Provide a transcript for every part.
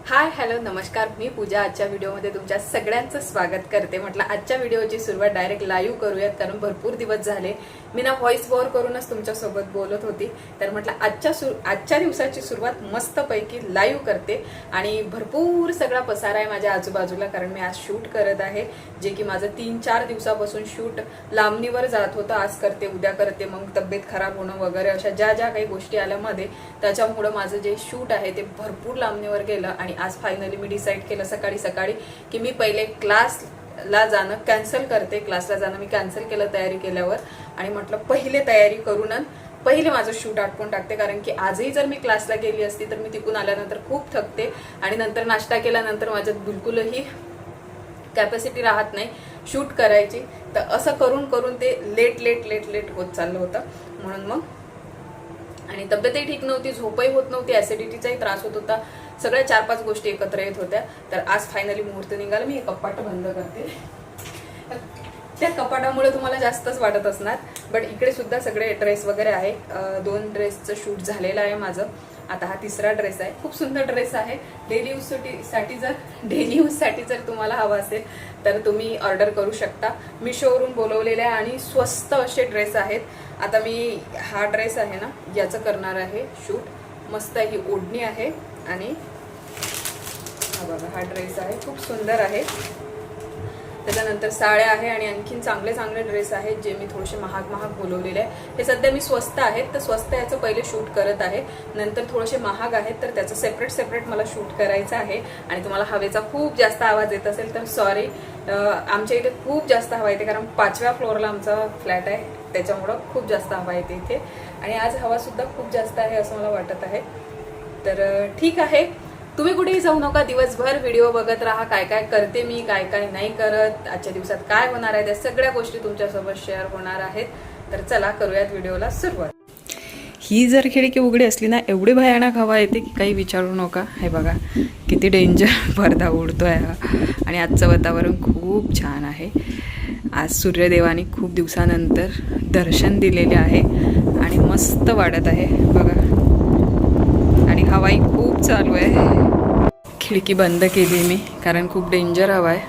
Hi hello नमस्कार, मी पूजा आजच्या व्हिडिओमध्ये तुमच्या सगळ्यांचं स्वागत करते. म्हटलं आजच्या व्हिडिओची सुरुवात डायरेक्ट लाईव्ह करूयात, कारण भरपूर दिवस झाले मी ना व्हॉइस ओव्हर करूनच तुमच्यासोबत बोलत होती. तर म्हटलं आजच्या दिवसाची सुरुवात मस्तपैकी लाईव्ह करते. आणि भरपूर सगळा पसारा आहे माझ्या आजूबाजूला, कारण मी आज शूट करत आहे, जे की माझं 3-4 दिवसापासून शूट लांबणीवर जात होतं. आज करते उद्या करते, मग तब्येत खराब होणं वगैरे अशा ज्या काही गोष्टी आल्या मध्ये, त्याच्यामुळं माझं जे शूट आहे ते भरपूर लांबणीवर गेलं. आणि आज फायनली मी डिसाईड केलं सकाळी की मी पहिले क्लासला जाणं कॅन्सल करते. क्लासला जाणं मी कॅन्सल केलं तयारी केल्यावर, आणि म्हटलं पहिले तयारी करूनच पहिले माझं शूट आटपून टाकते. कारण की आजही जर मी क्लासला गेली असती तर मी तिकून आल्यानंतर खूप थकते, आणि नंतर नाश्ता केल्यानंतर माझ्यात बिलकुलही कॅपॅसिटी राहत नाही शूट करायची. तर असं करून ते लेट होत चाललं होतं. म्हणून मग, आणि तब्येतही ठीक नव्हती, झोपही होत नव्हती, ऍसिडिटीचाही त्रास होत होता, सगळ्या 4-5 गोष्टी एकत्र येत होत्या. तर आज फायनली मुहूर्त निघाला. मी हे कपाट बंद करते. त्या कपाटामुळे तुम्हाला जास्तच वाटत असणार, बट इकडे सुद्धा सगळे ड्रेस वगैरे आहे. 2 ड्रेसचं शूट झालेलं आहे माझं. आता हा 3रा ड्रेस आहे. खूप सुंदर ड्रेस आहे. डेली यूजसाठी जर तुम्हाला हवा असेल तर तुम्ही ऑर्डर करू शकता. मी शोरूम बोलवलेले आहे आणि स्वस्त असे ड्रेस आहेत. आता मी हा ड्रेस आहे ना, याचं करणार आहे शूट. मस्त ही ओढणी आहे, आणि हा बघा हा ड्रेस आहे, खूप सुंदर आहे. त्याच्यानंतर साड्या आहे, आणि आणखीन चांगले ड्रेस आहेत जे मी थोडेसे महाग बोलवलेले आहे. हे सध्या मी स्वस्त आहेत, तर स्वस्त याचं पहिले शूट करत आहे. नंतर थोडेसे महाग आहेत, तर त्याचं सेपरेट मला शूट करायचं आहे. आणि तुम्हाला हवेचा खूप जास्त आवाज येत असेल तर सॉरी. आमच्या इथे खूप जास्त हवा येते, कारण 5व्या फ्लोअरला आमचा फ्लॅट आहे, त्याच्यामुळं खूप जास्त हवा येते इथे. आणि आज हवा सुद्धा खूप जास्त आहे असं मला वाटत आहे. तर ठीक आहे, तुम्ही कुठेही जाऊ नका, दिवसभर व्हिडिओ बघत राहा. काय करते मी, काय नाही करत, आजच्या दिवसात काय होणार आहे, त्या सगळ्या गोष्टी तुमच्यासोबत शेअर होणार आहेत. तर चला करूयात व्हिडिओला सुरुवात. ही जर खिडकी उघडी असली ना, एवढी भयानक हवा येते की काही विचारू नका. हे बघा किती डेंजर पडदा उडतोय हा. आणि आजचं वातावरण खूप छान आहे. आज सूर्यदेवाने खूप दिवसानंतर दर्शन दिलेले आहे आणि मस्त वाटत आहे बघा. आणि हवाही खूप चालू आहे. खिडकी बंद केली मी, कारण खूप डेंजर हवा आहे.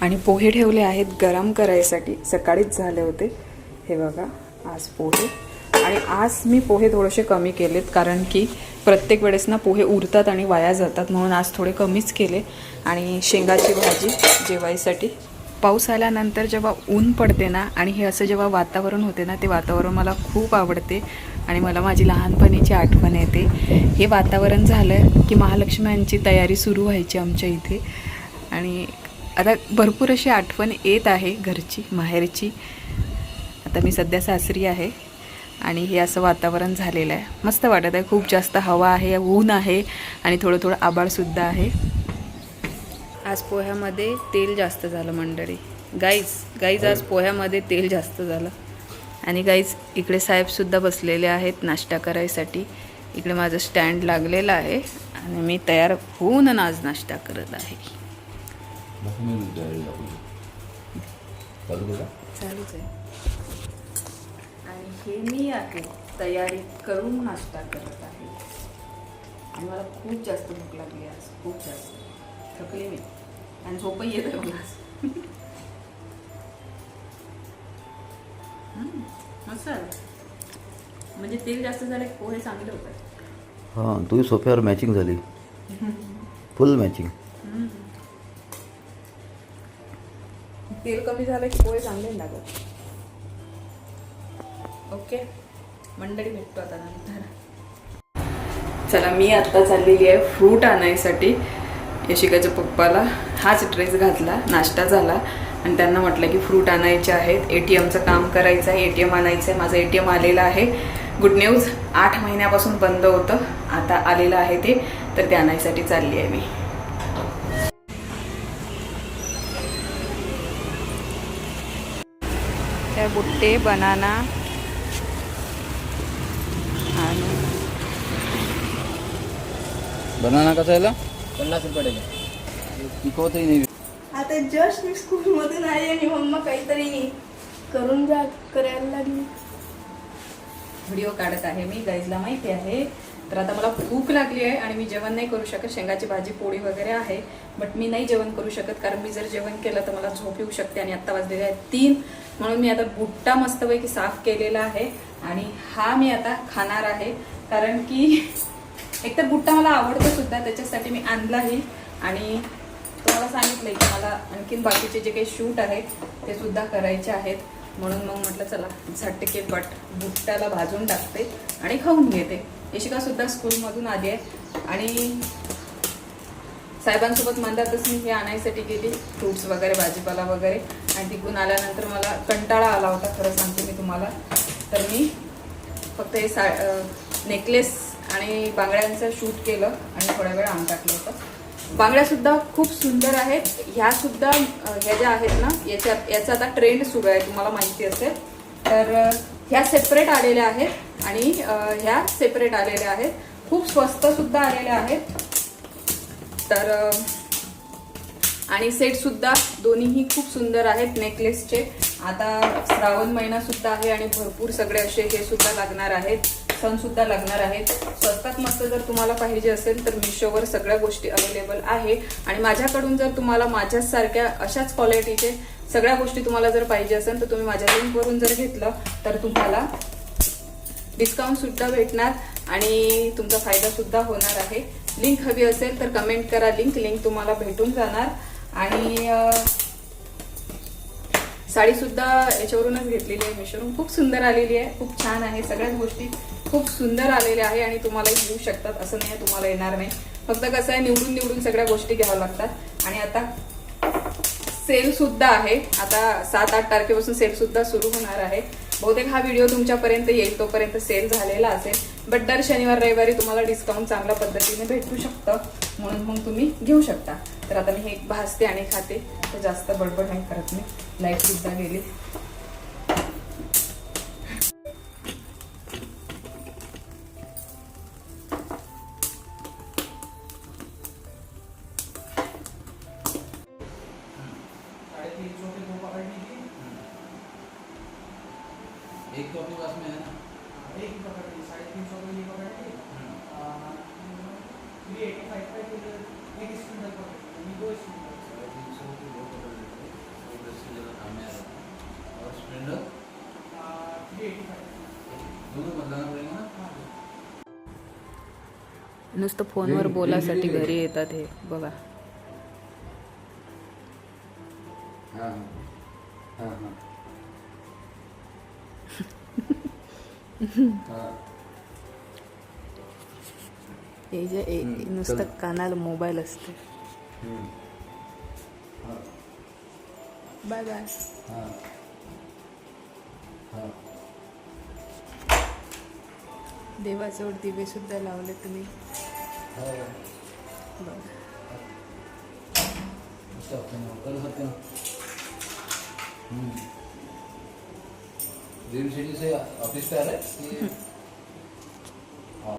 आणि पोहे ठेवले आहेत गरम करायसाठी, सकाळीच झाले होते. हे बघा आज पोहे. आणि आज मी पोहे थोडेसे कमी केलेत, कारण की प्रत्येक वेळेस ना पोहे उरतात आणि वाया जातात, म्हणून आज थोडे कमीच केले. आणि शेंगाची भाजी जेवायसाठी. पाऊस आल्यानंतर जेव्हा ऊन पडते ना, आणि हे असं जेव्हा वातावरण होते ना, ते वातावरण मला खूप आवडते. आणि मला माझी लहानपणीची आठवण येते. हे वातावरण झालं की महालक्ष्म्यांची तयारी सुरू व्हायची आमच्या इथे. आणि आता भरपूर अशी आठवण येत आहे घरची, माहेरची. आता मी सध्या सासरी आहे, आणि हे असं वातावरण झालेलं आहे. मस्त वाटत आहे. खूप जास्त हवा आहे, ऊन आहे, आणि थोडं आभाळसुद्धा आहे. आज पोह्यामध्ये तेल जास्त झालं मंडळी. गाईज आज पोह्यामध्ये तेल जास्त झालं. आणि गाईज इकडे साहेबसुद्धा बसलेले आहेत नाश्ता करायसाठी. इकडे माझं स्टँड लागलेलं आहे, आणि मी तयार होऊन आज नाश्ता करत आहे. चालूच आहे. आणि हे मी आहे तयारी करून नाश्ता करत आहे. आणि मला खूप जास्त भूक लागली आज, खूप जास्त थकले मी, आणि झोपही येत आहे मला. मस्त म्हणजे तेल जास्त झालं, पोहे चांगले होतात. हां, तुझी सोफ्यावर मॅचिंग झाली, फुल मॅचिंग. तेल कमी झालं की पोहे चांगले लागत. ओके मंडळी, भेटतो आता नंतर. चला, मी आता चाललेली आहे फ्रूट आणायसाठी. यशिकाच्या पप्पाला हाच ड्रेस घातला, नाश्ता झाला, आणि त्यांना म्हटलं की फ्रूट आणायचे आहेत. ATMचं काम करायचं आहे, ATM आणायचं आहे. माझं ATM आलेलं आहे. गुड न्यूज, 8 महिन्यापासून बंद होतं, आता आलेलं आहे ते. तर ते आणायसाठी चालली आहे मी. त्या बुट्टे, बनाना, आणि बनाना कसा आहे? 50 रुपये पिकवतही नाही. आता जस्ट मी स्कूलमधून आले आणि मम्मा काहीतरी करून करायला लागली. व्हिडिओ काढत आहे मी, गाईजला माहिती आहे. तर आता मला भूक लागली आहे आणि मी जेवण नाही करू शकत. शेंगाची भाजी पोळी वगैरे आहे, बट मी नाही जेवण करू शकत कारण मी जर जेवण केलं तर मला झोप येऊ शकते आणि आत्ता वाजलेले आहेत 3. म्हणून मी आता बुट्टा मस्तपैकी साफ केलेला आहे आणि हा मी आता खाणार आहे. कारण की एकतर बुट्टा मला आवडतो सुद्धा, त्याच्यासाठी मी आणलाही आणि तुम्हाला सांगितलंय की मला आणखीन बाकीचे जे काही शूट आहेत ते सुद्धा करायचे आहेत. म्हणून मग म्हटलं चला झटके बट बुट्ट्याला भाजून टाकते आणि खाऊन घेते. यशिका सुद्धा स्कूलमधून आली आहे आणि साहेबांसोबत मंदातच मी हे आणायसाठी गेली, फ्रूट्स वगैरे भाजीपाला वगैरे. आणि तिकडून आल्यानंतर मला कंटाळा आला होता, खरं सांगते मी तुम्हाला. तर मी फक्त हे नेकलेस आणि बांगड्यांचं शूट केलं आणि थोड्या वेळ आम टाकलं होतं. बांगड्या सुद्धा खूप सुंदर आहेत. ह्या सुद्धा ह्या ज्या आहेत ना, याचा आता ट्रेंड सुरू आहे, तुम्हाला माहिती असेल. तर ह्या सेपरेट आलेल्या आहेत आणि ह्या सेपरेट आलेल्या आहेत. खूप स्वस्त सुद्धा आलेल्या आहेत. तर आणि सेट सुद्धा दोन्हीही खूप सुंदर आहेत नेकलेसचे. आता श्रावण महिना सुद्धा आहे आणि भरपूर सगळे असे हे सुद्धा लागणार आहेत, सण सुद्धा लागणार आहेत. स्वस्तात मस्त जर तुम्हाला पाहिजे असेल तर मिशोवर सगळ्या गोष्टी अवेलेबल आहे. आणि माझ्याकडून जर तुम्हाला माझ्याच सारख्या अशाच क्वालिटीचे सगळ्या गोष्टी तुम्हाला जर पाहिजे असेल तर तुम्ही माझ्या लिंकवरून जर घेतलं तर तुम्हाला डिस्काउंट सुद्धा भेटणार आणि तुमचा फायदा सुद्धा होणार आहे. लिंक हवी असेल तर कमेंट करा, लिंक तुम्हाला भेटून जाणार. आणि साडी सुद्धा याच्यावरूनच घेतलेली आहे, मिशोवरून. खूप सुंदर आलेली आहे, खूप छान आहे. सगळ्याच गोष्टी खूप सुंदर आलेल्या आहे आणि तुम्हालाही घेऊ शकतात, असं नाही तुम्हाला येणार नाही. फक्त कसं आहे, निवडून सगळ्या गोष्टी घ्याव्या लागतात. आणि आता सेल सुद्धा आहे. आता 7-8 तारखेपासून सेल सुद्धा सुरू होणार आहे. बहुतेक हा व्हिडिओ तुमच्यापर्यंत येईल तोपर्यंत सेल झालेला असेल. बट दर शनिवार रविवारी तुम्हाला डिस्काउंट चांगल्या पद्धतीने भेटू शकतं, म्हणून मग तुम्ही घेऊ शकता. तर आता मी हे भाजते आणि खाते, तर जास्त बडबड नाही करत मी. लाईट सुद्धा गेली. एक तो अपने पास में है ना, एक पकड़ ली 350 में ये पकड़ ली 385 का एक स्टूडेंट पकड़ ली, 2 स्टूडेंट 350 की वो पकड़ लेते हैं, वो 10 की जगह काम में आ जाता है. और स्प्लेंडर 385 दोनों बदलाना पड़ेगा ना. हाँ. नुसतं फोनवर बोलासाठी घरी येतात हे बघा. हाँ हाँ हाँ हाँ. हे जे नुसतं कानाला मोबाईल असते. हाँ बाय बाय. हाँ हाँ. देवाजवळ दिवे सुद्धा लावले तुम्ही बघा. कर सकते हैं. ड्रीम सिटी से ऑफिस पे आ रहे हैं.